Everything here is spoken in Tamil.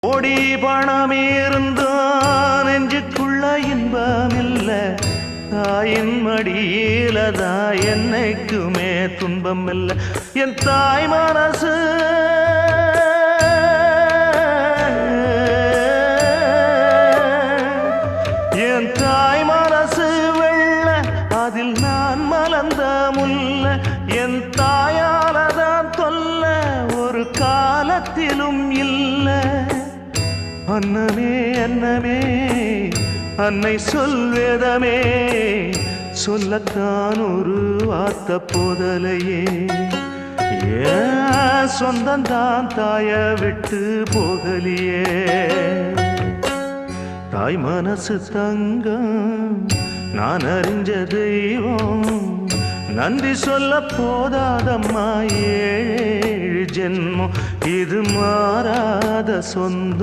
கோடி பணம் இருந்தான் நெஞ்சுக்குள்ள இன்பமில்ல, தாயின் மடியிலதான் என்னைக்குமே துன்பம் இல்ல. என் தாய் மனசு என் தாய் மனசு வெள்ள, அதில் நான் மலர்ந்த முல்ல. என் தாயாலதான் தொல்ல ஒரு காலத்திலும் இல்ல. அன்னமே அன்னமே அன்னை சொல்வேதமே, சொல்லத்தான் ஒரு வார்த்தை போதலையே. ஏன் சொந்தந்தான் தாய விட்டு போகலியே. தாய் மனசு தங்கம் நான் அறிஞ்ச தெய்வம், நன்றி சொல்ல போதாதம்மா ஏழு ஜென்மம். இது மாறாத சொந்தம்.